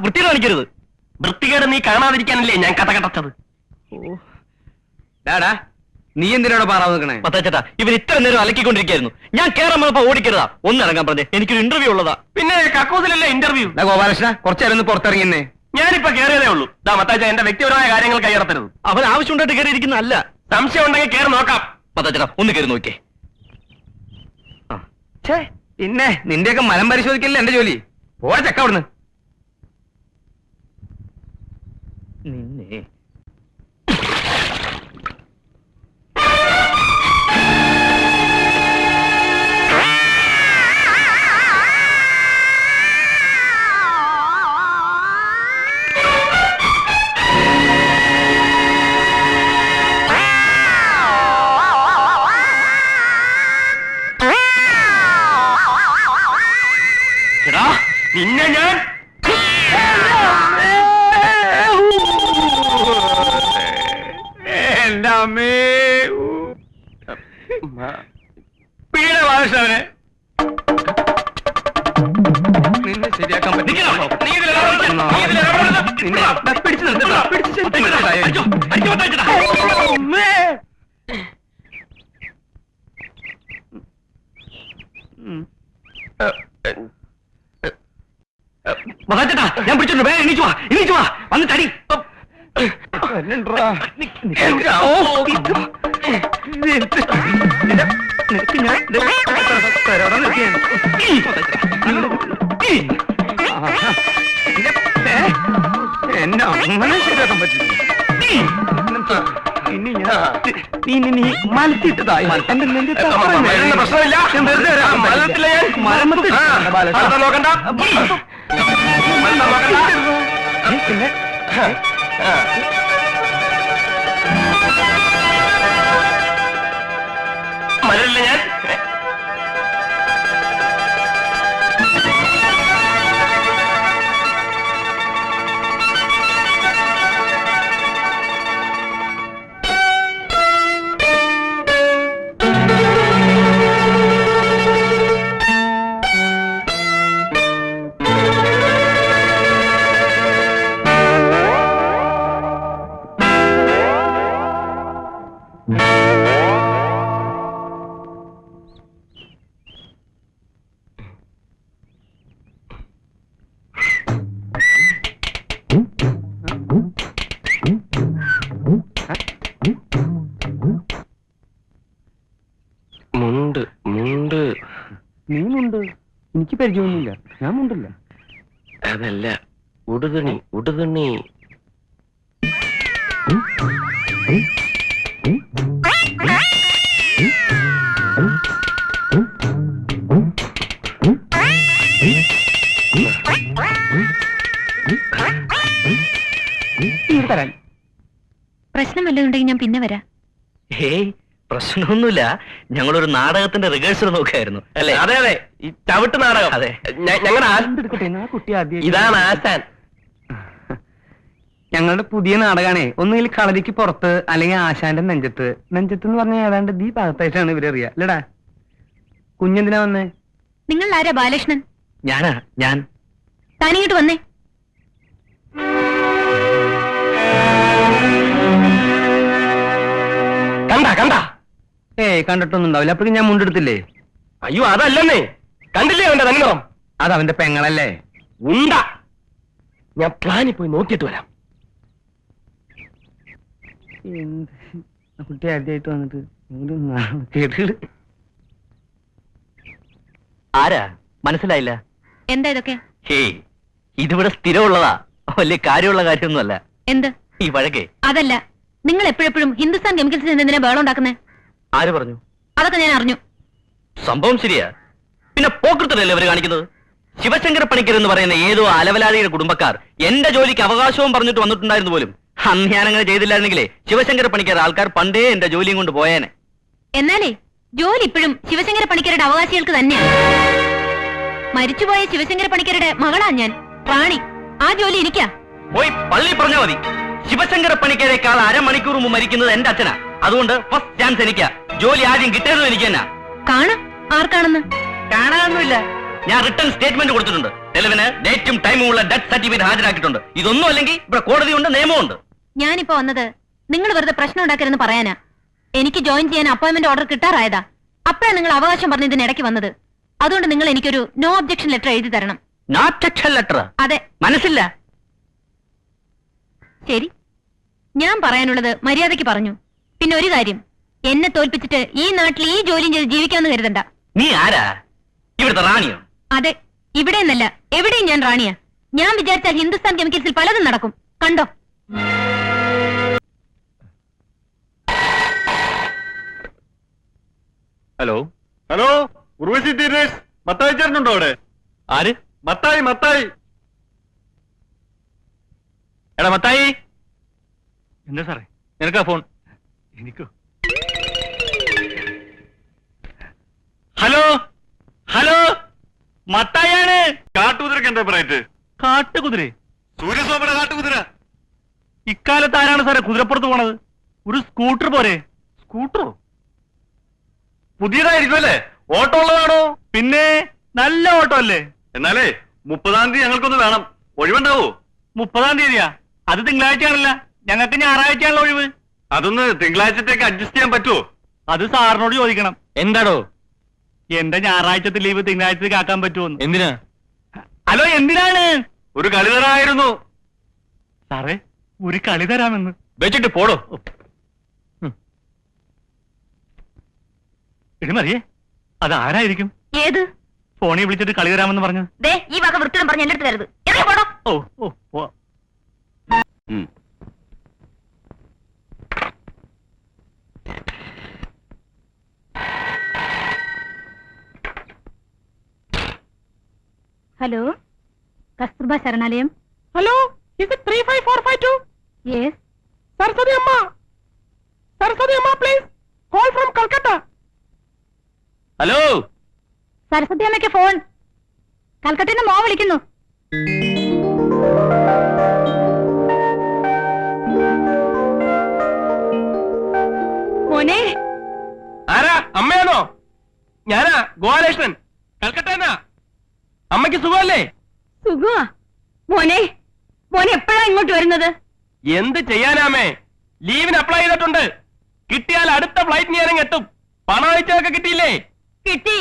വൃത്തികേട് കാണിക്കരുത്. വൃത്തികേട് നീ കാണാതിരിക്കാനല്ലേ ഞാൻ കഥ കടച്ചത്. ഡാടാ, നീ എന്തിനാണോ പാറാവ് നിൽക്കണേ? പത്താച്ചേട്ടാ, ഇവർ ഇത്ര നേരം അലക്കിക്കൊണ്ടിരിക്കായിരുന്നു. ഞാൻ കേറാൻ വന്നപ്പോ ഓടിക്കരുതാ, ഒന്നിറങ്ങാൻ പറഞ്ഞേ, എനിക്കൊരു ഇന്റർവ്യൂ ഉള്ളതാ. പിന്നെ കക്കൂസിലല്ലേ ഇന്റർവ്യൂ. ഗോപാലകൃഷ്ണ, കുറച്ചേരം ഒന്ന് പുറത്തിറങ്ങിയെന്നേ. ഞാനിപ്പോ കയറിയതേ ഉള്ളൂ. മത്താച്ച, എന്റെ വ്യക്തിപരമായ കാര്യങ്ങൾ കൈയടത്തരുത്. അവൻ ആവശ്യമുണ്ടായിട്ട് കയറിയിരിക്കുന്നതല്ല. സംശയം ഉണ്ടെങ്കിൽ കയറി നോക്കാം. മത്താച്ചേട്ടാ, ഒന്ന് കയറി നോക്കിയേ. പിന്നെ നിന്റെയൊക്കെ മലം പരിശോധിക്കല്ലേ എന്റെ ജോലി. പോവാ ചക്ക അവിടുന്ന്. നിന്നെ നിന്നെ ഞാൻ എന്റെ അമ്മേ പീഡ ബാലകൃഷ്ണനെ നിന്നെ ശരിയാക്കാൻ പറ്റില്ല. മഹാചേട്ടാ, ഞാൻ പിടിച്ചോണ്ട് വേഗം എണീച്ചു വാ വന്ന് തടി. എന്നെ അങ്ങനെ ശരിയാക്കാൻ പറ്റില്ല. ഇനി നീ മലത്തിട്ടതായി എന്റെ പ്രശ്നമില്ല. നോക്കണ്ട. പിന്നെ മലല്ല ഞാൻ. നീ മുണ്ട്. എനിക്ക് പരിചയമൊന്നുമില്ല, ഞാൻ മുണ്ടില്ല. അതല്ല, ഉടുതുണി. തരാൻ പ്രശ്നം വല്ലതുണ്ടെങ്കിൽ ഞാൻ പിന്നെ വരാം. ഹേയ്, പ്രശ്നമൊന്നുമില്ല. ഞങ്ങളൊരു നാടകത്തിന്റെ റിഹേഴ്സൽ നോക്കായിരുന്നു അല്ലേ? അതെ, ഈ ചവിട്ട് നാടകം. അതെ, ഞങ്ങളുടെ ഇതാണ് ആശാൻ. ഞങ്ങളുടെ പുതിയ നാടകമാണേ. ഒന്നുകിൽ കളരിക്ക് പുറത്ത്, അല്ലെങ്കിൽ ആശാന്റെ നെഞ്ചത്ത്. എന്ന് പറഞ്ഞാൽ ഏതാണ്ട് ഈ ഭാഗത്തായിട്ടാണ് ഇവരറിയാ അല്ലടാ. കുഞ്ഞെന്തിനാ വന്നേ? നിങ്ങൾ ആരാ ബാലകൃഷ്ണൻ? ഞാൻ താനിങ്ങോട്ട് വന്നേ. കണ്ട ഏയ്, കണ്ടിട്ടൊന്നും ഉണ്ടാവില്ല. അപ്പോഴും ഞാൻ മുണ്ടെടുത്തില്ലേ? അയ്യോ, അതല്ലെന്നേ. കണ്ടില്ലേ അവന്റെ തന്നിടം? അത് അവന്റെ പെങ്ങളല്ലേ. ഉണ്ട. ഞാൻ പ്ലാനിൽ പോയി നോക്കിയിട്ട് വരാം. കുട്ടി ആദ്യമായിട്ട് വന്നിട്ട് കേട്ടിട്ട് ആരാ മനസ്സിലായില്ല? എന്താ ഇതൊക്കെ? ഹേയ്, ഇതിവിടെ സ്ഥിരമുള്ളതാ, വലിയ കാര്യമുള്ള കാര്യമൊന്നുമല്ല. എന്ത് ഈ വഴക്കേ? അതല്ല, നിങ്ങൾ എപ്പോഴെപ്പോഴും ഹിന്ദുസ്ഥാൻ കെമിക്കൽസിൽ എന്തിനാ ബഹളം ഉണ്ടാക്കുന്നേ? ആര് പറഞ്ഞു? അതൊക്കെ ഞാൻ അറിഞ്ഞു. സംഭവം ശരിയാ. പിന്നെ പോക്കൃത്തല്ലേ അവര് കാണിക്കുന്നത്? ശിവശങ്കര പണിക്കർ എന്ന് പറയുന്ന ഏതോ അലവലാളിയുടെ കുടുംബക്കാർ എന്റെ ജോലിക്ക് അവകാശവും പറഞ്ഞിട്ട് വന്നിട്ടുണ്ടായിരുന്നു പോലും. അന്ന് ഞാൻ അങ്ങനെ ചെയ്തില്ലായിരുന്നെങ്കിലേ ശിവശങ്കര പണിക്കർ ആൾക്കാർ പണ്ടേ എന്റെ ജോലിയും കൊണ്ട് പോയേനെ. എന്നാലേ ജോലി ഇപ്പോഴും ശിവശങ്കര പണിക്കരുടെ അവകാശികൾക്ക് തന്നെയാണ്. മരിച്ചുപോയ ശിവശങ്കര പണിക്കരുടെ മകളാ ഞാൻ, റാണി. ആ ജോലി എനിക്കാ. പോയി പള്ളി പറഞ്ഞാ മതി. ശിവശങ്കര പണിക്കരേക്കാൾ അരമണിക്കൂർ മുമ്പ് മരിക്കുന്നത് എന്റെ അച്ഛനാ. അതുകൊണ്ട് ഫസ്റ്റ് ചാൻസ് എനിക്കാ. ജോലി ആദ്യം കിട്ടിയതും എനിക്ക് തന്നെ. കാണാം ആർക്കാണെന്ന്. കാണാനൊന്നുമില്ല, ഞാൻ റിട്ടേൺ സ്റ്റേറ്റ്മെന്റ് കൊടുത്തിട്ടുണ്ട്. തെളിവിന് ഡേറ്റും ടൈമും ഉള്ള ഡെത്ത് സർട്ടിഫിക്കറ്റ് ഹാജരാക്കിയിട്ടുണ്ട്. ഇതൊന്നും അല്ലെങ്കിൽ ഇവിടെ കോടതിയുണ്ട്, നിയമമുണ്ട്. ഞാനിപ്പോ വന്നത് നിങ്ങൾ വെറുതെ പ്രശ്നം ഉണ്ടാക്കരുതെന്ന് പറയാനാ. എനിക്ക് ജോയിൻ ചെയ്യാൻ അപ്പോയിന്റ്മെന്റ് ഓർഡർ കിട്ടാറായതാ. അപ്പോഴാണ് നിങ്ങൾ അവകാശം പറഞ്ഞ് ഇതിനിടയ്ക്ക് വന്നത്. അതുകൊണ്ട് നിങ്ങൾ എനിക്കൊരു നോ ഒബ്ജക്ഷൻ ലെറ്റർ എഴുതി തരണം. No objection letter? അതെ. മനസ്സില്ല. ശരി, ഞാൻ പറയാനുള്ളത് മര്യാദയ്ക്ക് പറഞ്ഞു. പിന്നെ ഒരു കാര്യം, എന്നെ തോൽപ്പിച്ചിട്ട് ഈ നാട്ടിൽ ഈ ജോലിയും ചെയ്ത് ജീവിക്കാമെന്ന് കരുതണ്ട. നീ ആരാ? ഇവിടുത്തെ റാണിയോ? അതെ, ഇവിടെ നിന്നല്ല, എവിടെയും ഞാൻ റാണിയാ. ഞാൻ വിചാരിച്ചാൽ ഹിന്ദുസ്ഥാൻ കെമിക്കൽസിൽ പലതും നടക്കും. കണ്ടോ? ഹലോ ഹലോ, ഉർവശി തീരേഷ്, മത്തായി ചേട്ടനുണ്ടോ അവിടെ? ആര്? മത്തായി മത്തായി. എടാ മത്തായി. എന്താ സാറേ? നിനക്കാ ഫോൺ? എനിക്കോ? ഹലോ ഹലോ, മത്തായാണ്. കാട്ടുകുതിരക്ക് എന്താ പറയറ്റ്? കാട്ടുകുതിര? സൂര്യസോമയുടെ കാട്ടുകുതിര. ഇക്കാലത്ത് ആരാണ് സാറേ കുതിരപ്പുറത്ത് പോണത്? ഒരു സ്കൂട്ടർ പോരെ? സ്കൂട്ടറോ? പുതിയതായിരിക്കും അല്ലേ? ഓട്ടോ ഉള്ളതാണോ? പിന്നെ നല്ല ഓട്ടോ അല്ലേ? എന്നാലേ 30-ാം തീയതി ഞങ്ങൾക്കൊന്ന് വേണം. ഒഴിവുണ്ടാവോ? 30-ാം തീയതിയാ? അത് തിങ്കളാഴ്ചയാണല്ല, ഞങ്ങൾക്ക് ഞായറാഴ്ചയാണല്ലോ ഒഴിവ്. അതൊന്ന് തിങ്കളാഴ്ചത്തേക്ക് അഡ്ജസ്റ്റ് ചെയ്യാൻ പറ്റുമോ? അത് സാറിനോട് ചോദിക്കണം. എന്താടോ? എന്റെ ഞായറാഴ്ചത്തെ ലീവ് തിങ്കളാഴ്ചത്തേക്ക് ആക്കാൻ പറ്റുമോ? എന്തിനാ? ഹലോ, എന്തിനാണ്? ഒരു കളി തരായിരുന്നു. സാറേ, ഒരു കളി തരാമെന്ന്. വെച്ചിട്ട് പോടോ. എടിമറിയേ, അത് ആരായിരിക്കും ഏത്? ഫോണിൽ വിളിച്ചിട്ട് കളി തരാമെന്ന് പറഞ്ഞത്? ദേ, ഈ വക വൃത്തിയും പറഞ്ഞ് എന്റെ അടുത്ത് തരുത്. ഇറങ്ങി പോടോ. ഓ ഓ ഓ. ഹലോ, കസ്തൂർബ ശരണാലയം. Hello, is it 35452? Yes. Saraswati Amma, please. Call from Calcutta. Hello, Saraswati അമ്മയ്ക്ക് ഫോൺ. കൽക്കട്ടയിൽ നിന്ന് മോ വിളിക്കുന്നു. മോനെ. ആരാ? അമ്മയാണോ? ഞാനാ ഗോപാലകൃഷ്ണൻ, കൽക്കട്ടന്നാ. അമ്മയ്ക്ക് സുഖമല്ലേ? സുഖമാ. മോനെ, മോനെ എപ്പോഴാ ഇങ്ങോട്ട് വരുന്നത്? എന്ത് ചെയ്യാനാമേ, ലീവിന് അപ്ലൈ ചെയ്തിട്ടുണ്ട്. കിട്ടിയാൽ അടുത്ത ഫ്ലൈറ്റിന് ഞാനും എത്തും. പണം അയച്ചതൊക്കെ കിട്ടിയില്ലേ? കിട്ടി.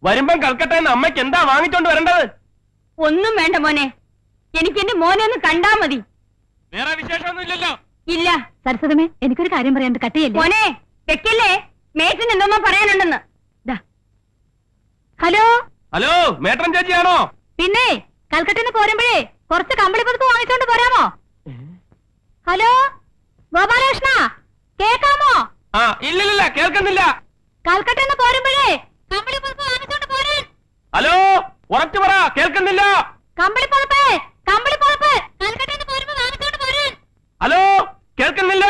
വരുമ്പം കൽക്കട്ടന്ന് അമ്മയ്ക്ക് എന്താ വാങ്ങിച്ചോണ്ട് വരേണ്ടത്? ഒന്നും വേണ്ട മോനെ, എനിക്ക് എന്റെ മോനെ ഒന്ന് കണ്ടാ മതി. വേറെ വിശേഷമൊന്നും ഇല്ലല്ലോ? ഇല്ല. സരസ്വതമേ, എനിക്കൊരു കാര്യം പറയാൻ കട്ടിയല്ലേ. മോനെ വെക്കല്ലേ, മേറ്റിന് എന്തോന്നോ പറയാനുണ്ടെന്ന്. ഹലോ. ഹലോ, മേട്ടൻ ചേച്ചിയാണോ? പിന്നെ കൽക്കട്ടയിൽ നിന്ന് പോരുമ്പോഴേ കുറച്ച് കമ്പിളി പതുപ്പ് വാങ്ങിച്ചോണ്ട് പോരാമോ? ഹലോ ഗോപാലകൃഷ്ണ, കേക്കാമോ? ആ, ഇല്ലില്ല, കേൾക്കുന്നില്ല. കൽക്കട്ടയിൽ നിന്ന് പോരുമ്പോഴേ കമ്പിളി പതുപ്പ് വാങ്ങിച്ചോണ്ട് പോരാൻ. ഹലോ, ഉറച്ചു പറ, കേൾക്കുന്നില്ല. കമ്പിളി പതുപ്പ് കൽക്കട്ടയിൽ നിന്ന് പോരുമ്പോ വാങ്ങിച്ചോണ്ട് പോരാൻ. ഹലോ, കേൾക്കുന്നില്ല.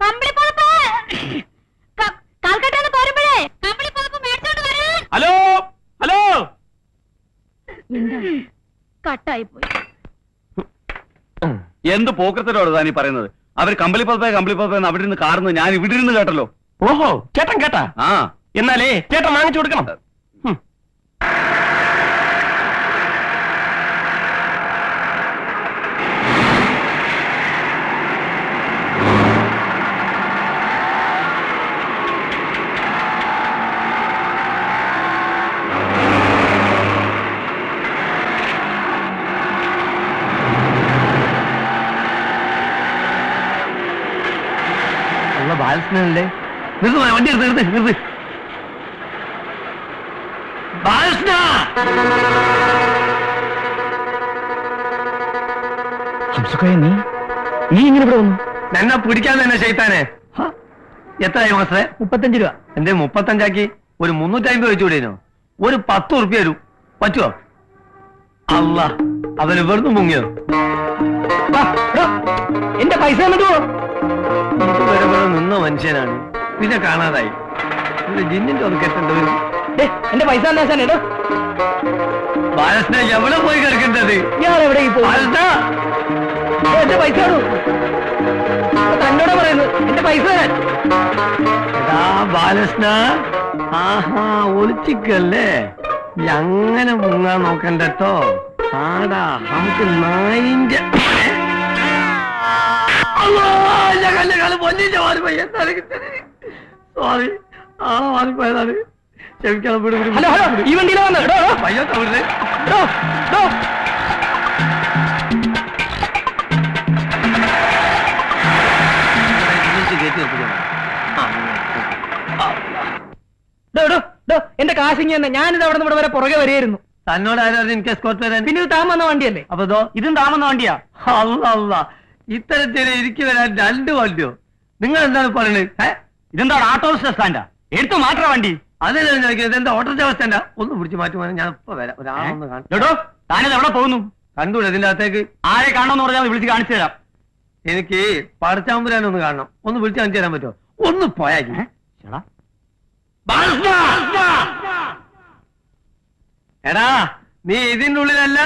കമ്പിളി പതുപ്പ് കൽക്കട്ടയിൽ നിന്ന് പോരുമ്പോഴേ കമ്പിളി പതുപ്പ് മേടിച്ചോണ്ട് വരാൻ. ഹലോ. കട്ടായി പോയി. എന്ത് പോക്കത്തിലോട് താനീ പറയുന്നത്? അവർ കമ്പിളിപ്പതപ്പേ അവിടെ നിന്ന് കാറുന്നു, ഞാൻ ഇവിടെ ഇരുന്ന് കേട്ടല്ലോ. ഓഹോ, ചേട്ടൻ കേട്ടാ? ആ, എന്നാലേ ചേട്ടൻ വാങ്ങിച്ചു കൊടുക്കണം. ബാലകൃഷ്ണനല്ലേ? വണ്ടി നിർത്ത്. ബാലകൃഷ്ണ! നീ ഇങ്ങനെ ഇവിടെ വന്നു? എന്നെ പിടിക്കാൻ തന്നെ ശൈത്താനെ. എത്രയായി മാസ്റ്ററെ? 35 രൂപ. എന്തേ 35 ഒരു 350 വെച്ചുകൂടേനോ? ഒരു 10 ഉറുപ്പ്യ വരും, പറ്റുമോ? അല്ല, അവന് വെറുതെ മുങ്ങിയോ? എന്റെ പൈസ എന്നിട്ടോ? ഇതുവരെ ഇവിടെ നിന്ന മനുഷ്യനാണ്, പിന്നെ കാണാതായി. ജിന്നിന്റെ ഒതുക്കെത്തേണ്ടി വരും. എന്റെ പൈസ എന്താ? ബാലകൃഷ്ണ, എവിടെ പോയി കിടക്കേണ്ടത്? ഞാൻ എവിടെ എന്റെ പൈസ തന്നോട് പറയുന്നത്. എന്റെ പൈസ ബാലകൃഷ്ണ, ആഹാ, ഒളിച്ചിക്കല്ലേ? അങ്ങനെ മുങ്ങാൻ നോക്കണ്ടോ. ആടാ നമുക്ക് നായിന്റെ സോറി ആളെ മാറിപ്പോയതാണ്. ക്ഷമിക്കണം. ഹലോ ഹലോ ഈ വണ്ടിയിലെ വന്ന് പയ്യോ തവിടുന്നേ. എന്റെ കാശിങ് തന്നെ ഞാനിത് അവിടെ നിന്ന് വരെ പുറകെ വരെയായിരുന്നു. തന്നോട് ആരായിരുന്നു എനിക്ക് എസ്കോർട്ട് വരാൻ? പിന്നെ ഇത് താൻ വന്ന വണ്ടിയല്ലേ? അപ്പൊ ഇതോ ഇതും താൻ വന്ന വണ്ടിയാ. അല്ല ഇത്തരത്തിൽ എനിക്ക് വരാൻ 2 വണ്ടിയോ? നിങ്ങൾ എന്താണ് പറയുന്നത്? ഇതെന്താ ഓട്ടോ സ്റ്റാൻഡാ? എടുത്തു മാറ്റാ വണ്ടി. അതെ ഞാൻ ചോദിക്കുന്നത് ഇതെന്താ ഓട്ടോറിക്ഷ അവസ്ഥ? ഒന്ന് പിടിച്ച് മാറ്റുവാൻ ഞാൻ ഇപ്പൊ വരാം. ഒരാളൊന്ന് കേട്ടോ താനിത് എവിടെ പോകുന്നു? കണ്ടൂടെ ഇതിന്റെ അകത്തേക്ക്? ആരെ കാണണമെന്ന് പറഞ്ഞാൽ വിളിച്ച് കാണിച്ചു തരാം. എനിക്ക് പടച്ചാമ്പുരാനൊന്ന് കാണണം. ഒന്ന് വിളിച്ച് കാണിച്ചു തരാൻ പറ്റുമോ? ഒന്ന് പോയാക്കി. എടാ നീ ഇതിന്റെ ഉള്ളിലല്ല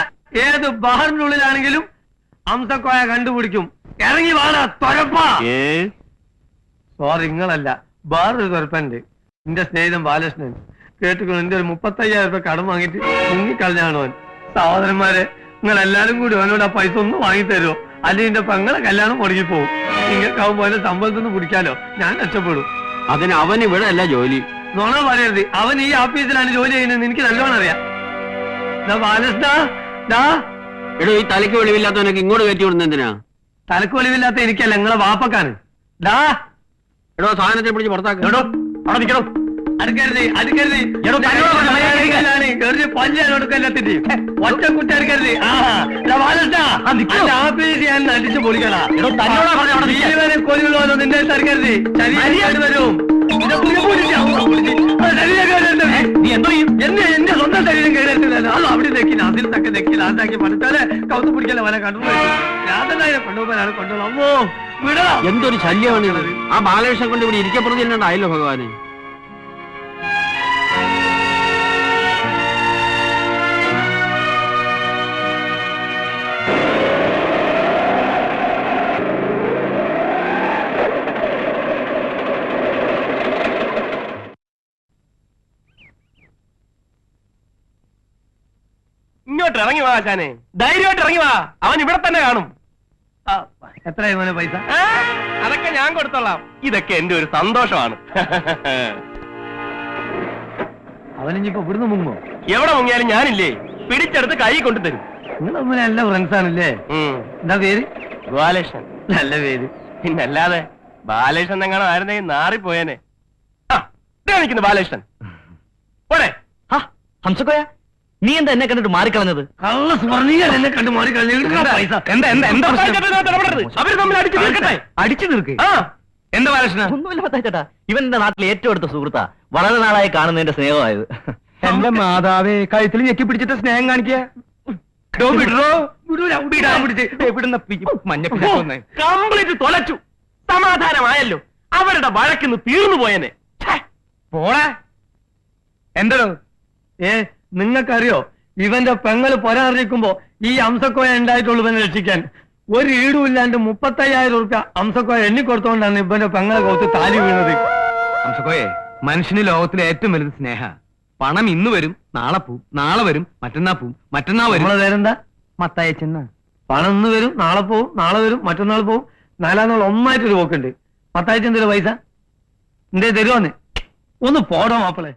ഏത് ബഹറിന്റെ ഉള്ളിലാണെങ്കിലും അംസക്കോയ കണ്ടുപിടിക്കും. ഇറങ്ങി വാടാ തൊരപ്പാ. സോറി നിങ്ങളല്ല, വേറൊരു തൊരപ്പുണ്ട്. എന്റെ സ്നേഹിതൻ ബാലകൃഷ്ണൻ കേട്ടുകൊണ്ട് എന്റെ ഒരു 35,000 രൂപ കടം വാങ്ങിയിട്ട് മുങ്ങിക്കളഞ്ഞാണ് അവൻ. സഹോദരന്മാരെ നിങ്ങൾ എല്ലാരും കൂടി അവനോട് ആ പൈസ ഒന്ന് വാങ്ങിത്തരുമോ? അല്ലെങ്കിൽ എന്റെ പെങ്ങളെ കല്യാണം മുടങ്ങിപ്പോവും. നിങ്ങൾക്കാവുമ്പോ അതിന്റെ സമ്പളത്തൊന്ന് പിടിക്കാലോ, ഞാൻ രക്ഷപ്പെടും. അതിന് അവൻ ഇവിടെ അല്ല ജോലി. നോണ പറയരുത്. അവൻ ഈ ഓഫീസിലാണ് ജോലി ചെയ്യുന്നത്, എനിക്ക് നല്ലോണം അറിയാം. ബാലകൃഷ്ണ എടോ ഈ തലയ്ക്ക് വെളിവില്ലാത്തവനൊക്കെ ഇങ്ങോട്ട് കയറ്റി വിടുന്ന എന്തിനാ? തലക്ക് വെളിവില്ലാത്ത എനിക്കല്ല, നിങ്ങളെ വാപ്പക്കാണ്. എടോ സാധനത്തെ പിടിച്ച് പുറത്താക്കോ. അവിടെ നിൽക്കണോ? അടുക്കരുത് അടുക്കരുത്. ഒറ്റ കുട്ടി അടുക്കരുത്. ആഫീസ് ഞാൻ അടിച്ചു പൊളിക്കണ. കൊല്ലുള്ളവരോ നിന്റെ അടുക്കരുത്. ശരീരം വരും. എന്റെ സ്വന്തം ശരീരം കയറിയിട്ടില്ലല്ലോ. അത് അവിടെ നെക്കില്ല, അതിൽ തക്കെ നെക്കില്ല, അതാക്കി പഠിച്ചാല് കൗത്ത് പിടിക്കല വല കണ്ടു. രാധനായ കൊണ്ടുപോകാനാണ് കൊണ്ടുപോകണം. അമ്മോ വിടാ. എന്തൊരു ശല്യമാണ് ഇത്. ആ ബാലകൃഷ്ണൻ കൊണ്ട് ഇവിടെ ഇരിക്കപ്പെടുന്നില്ലാണ്ടായല്ലോ ഭഗവാനെ. ഇങ്ങോട്ട് ഇറങ്ങി വാ ആശാനെ, ധൈര്യമായിട്ട് ഇറങ്ങി വാ. അവൻ ഇവിടെ തന്നെ കാണും. എത്രയായി മോനെ പൈസ? അതൊക്കെ ഞാൻ കൊടുത്തോളാം. ഇതൊക്കെ എന്റെ ഒരു സന്തോഷമാണ്. അവനിപ്പോ ഇവിടുന്ന് മുങ്ങോ? എവിടെ മുങ്ങിയാലും ഞാനില്ലേ, പിടിച്ചെടുത്ത് കൈ കൊണ്ടുതരും. നിങ്ങൾ തമ്മിൽ നല്ല ഫ്രണ്ട്സ് ആണല്ലേ? എന്താ പേര്? ബാലകൃഷ്ണൻ. നല്ല പേര്. പിന്നല്ലാതെ ബാലകൃഷ്ണൻ എങ്ങനെ ആയിരുന്നെങ്കിൽ നാറിപ്പോയേനെ. നിൽക്കുന്നു ബാലകൃഷ്ണൻ. പോടെ. ഹംസക്കോയ നീ എന്താ എന്നെ കണ്ടിട്ട് മാറിക്കളഞ്ഞത്? എന്നെ കണ്ടു മാറിക്കളഞ്ഞു. അവര് തമ്മിൽ അടിച്ചു തീർക്കട്ടെ. അടിച്ചു തീർക്ക്. എന്താ ബാലകൃഷ്ണ? ഒന്നുമില്ല പത്താച്ചേട്ടാ, ഇവൻ എന്റെ നാട്ടിലെ ഏറ്റവും അടുത്ത സുഹൃത്താ. വളരെ നാളായി കാണുന്നതിന്റെ സ്നേഹമായത്. എന്റെ മാതാവേ, കഴുത്തിൽ ഞെക്കി പിടിച്ചിട്ട് സ്നേഹം കാണിക്കുക. കംപ്ലീറ്റ് തൊലച്ചു. സമാധാനമായല്ലോ. അവരുടെ വഴക്കിന്ന് തീർന്നു പോയനെ. പോളെ എന്തോ നിങ്ങൾക്കറിയോ ഇവന്റെ പെങ്ങള് പൊരാറിയിക്കുമ്പോ ഈ അംസക്കോയ ഉണ്ടായിട്ടുള്ളൂ ഇവനെ രക്ഷിക്കാൻ. ഒരു ഈടുമില്ലാണ്ട് 35,000 രൂപ അംസക്കോയ എണ്ണിക്കൊടുത്തോണ്ടാണ് ഇവന്റെ പെങ്ങളെ കോത്ത് താലി വീണത്. ഹംസക്കോയെ, മനുഷ്യന് ലോകത്തിലെ ഏറ്റവും വലുത് സ്നേഹ. പണം ഇന്ന് വരും, നാളെ പോവും, നാളെ വരും, മറ്റന്നാ പോവും, മറ്റന്നാ വരും. നമ്മളെ പേരെന്താ? മത്തായച്ചെന്ന. പണം ഇന്ന് വരും, നാളെ പോവും, നാളെ വരും, മറ്റന്നാൾ പോവും, 4 നാൾ ഒന്നായിട്ടൊരു പോക്കുണ്ട്. മത്തായച്ചെന്തൊരു പൈസ എന്തേ തരുവാന്ന്? ഒന്ന് പോടോ മാപ്പിളെ.